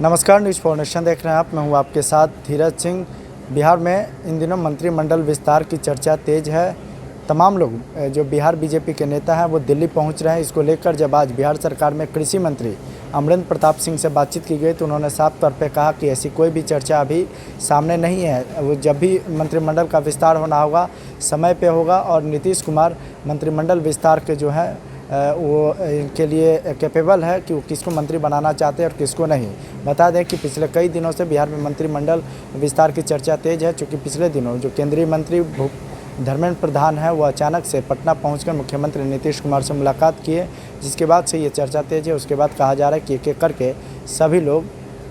नमस्कार, news for nation देख रहे हैं आप। मैं हूं आपके साथ धीरज सिंह। बिहार में इन दिनों मंत्रिमंडल विस्तार की चर्चा तेज़ है। तमाम लोग जो बिहार बीजेपी के नेता हैं वो दिल्ली पहुंच रहे हैं। इसको लेकर जब आज बिहार सरकार में कृषि मंत्री अमरेंद्र प्रताप सिंह से बातचीत की गई तो उन्होंने साफ तौर पे कहा कि ऐसी कोई भी चर्चा अभी सामने नहीं है। वो जब भी मंत्रिमंडल का विस्तार होना होगा समय पे होगा और नीतीश कुमार मंत्रिमंडल विस्तार के जो है वो इनके लिए कैपेबल है कि वो किसको मंत्री बनाना चाहते हैं और किसको नहीं। बता दें कि पिछले कई दिनों से बिहार में मंत्रिमंडल विस्तार की चर्चा तेज़ है, क्योंकि पिछले दिनों जो केंद्रीय मंत्री धर्मेंद्र प्रधान है वो अचानक से पटना पहुंचकर मुख्यमंत्री नीतीश कुमार से मुलाकात किए, जिसके बाद से ये चर्चा तेज़ है। उसके बाद कहा जा रहा है कि एक एक करके सभी लोग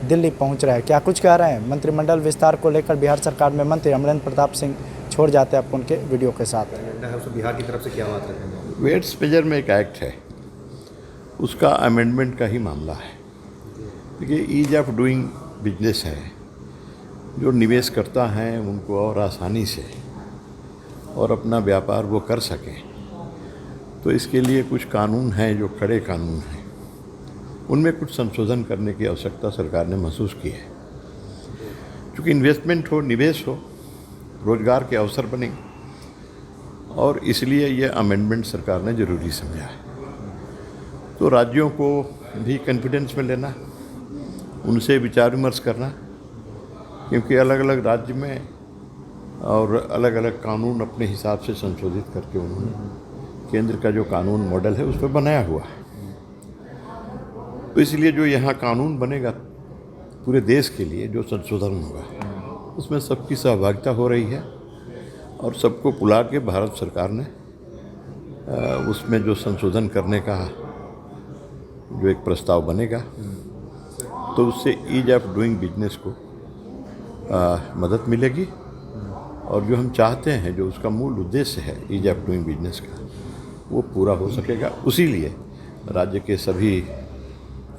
दिल्ली पहुँच रहे हैं। क्या कुछ कह रहे हैं मंत्रिमंडल विस्तार को लेकर बिहार सरकार में मंत्री अमरेंद्र प्रताप सिंह, छोड़ जाते हैं आपको उनके वीडियो के साथ। बिहार की तरफ से क्या बात रखेंगे? वेट्स मेजर में एक एक्ट है, उसका अमेंडमेंट का ही मामला है। देखिए, ईज ऑफ डूइंग बिजनेस है, जो निवेश करता है उनको और आसानी से और अपना व्यापार वो कर सकें, तो इसके लिए कुछ कानून हैं जो कड़े कानून हैं, उनमें कुछ संशोधन करने की आवश्यकता सरकार ने महसूस की है। क्योंकि इन्वेस्टमेंट हो, निवेश हो, रोजगार के अवसर बनेंगे, और इसलिए ये अमेंडमेंट सरकार ने ज़रूरी समझा है। तो राज्यों को भी कॉन्फिडेंस में लेना, उनसे विचार विमर्श करना, क्योंकि अलग अलग राज्य में और अलग अलग कानून अपने हिसाब से संशोधित करके उन्होंने केंद्र का जो कानून मॉडल है उस पर बनाया हुआ है। तो इसलिए जो यहाँ कानून बनेगा पूरे देश के लिए, जो संशोधन होगा उसमें सबकी सहभागिता हो रही है, और सबको बुला के भारत सरकार ने उसमें जो संशोधन करने का जो एक प्रस्ताव बनेगा, तो उससे ईज ऑफ डूइंग बिजनेस को मदद मिलेगी, और जो हम चाहते हैं, जो उसका मूल उद्देश्य है ईज ऑफ डूइंग बिजनेस का, वो पूरा हो सकेगा। उसी लिए राज्य के सभी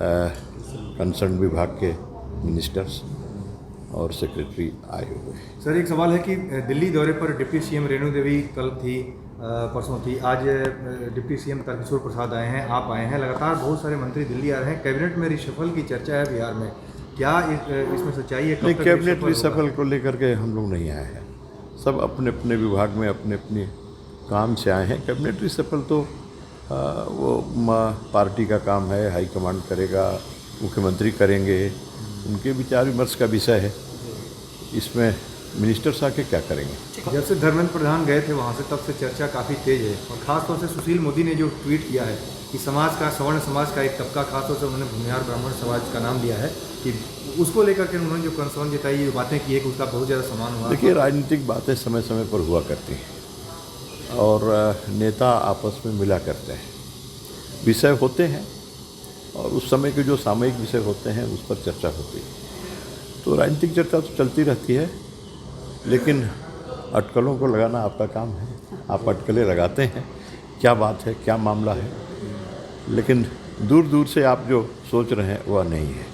कंसर्न विभाग के मिनिस्टर्स और सेक्रेटरी आए हुए हैं। सर, एक सवाल है कि दिल्ली दौरे पर डिप्टी सीएम रेणु देवी कल थी, परसों थी, आज डिप्टी सीएम तारकिशोर प्रसाद आए हैं, आप आए हैं, लगातार बहुत सारे मंत्री दिल्ली आ रहे हैं। कैबिनेट में रिशफल की चर्चा है बिहार में, क्या इसमें सच्चाई है? नहीं, कैबिनेट रिशफल को लेकर के हम लोग नहीं आए हैं। सब अपने अपने विभाग में अपने अपने काम से आए हैं। कैबिनेट रिशफल तो वो पार्टी का काम है, हाईकमांड करेगा, मुख्यमंत्री करेंगे, उनके विचार विमर्श का विषय है। इसमें मिनिस्टर्स आके क्या करेंगे? जब से धर्मेंद्र प्रधान गए थे वहाँ से, तब से चर्चा काफ़ी तेज है, और ख़ासतौर से सुशील मोदी ने जो ट्वीट किया है कि समाज का, सवर्ण समाज का एक तबका, खासतौर से उन्होंने भूमिहार ब्राह्मण समाज का नाम लिया है, कि उसको लेकर के उन्होंने जो कंसर्न जताई, ये बातें की है कि उसका बहुत ज़्यादा सम्मान हुआ। देखिए, राजनीतिक बातें समय समय पर हुआ करती हैं, और नेता आपस में मिला करते हैं, विषय होते हैं, और उस समय के जो सामयिक विषय होते हैं उस पर चर्चा होती है। तो राजनीतिक चर्चा तो चलती रहती है, लेकिन अटकलों को लगाना आपका काम है। आप अटकलें लगाते हैं, क्या बात है, क्या मामला है, लेकिन दूर दूर से आप जो सोच रहे हैं वह नहीं है।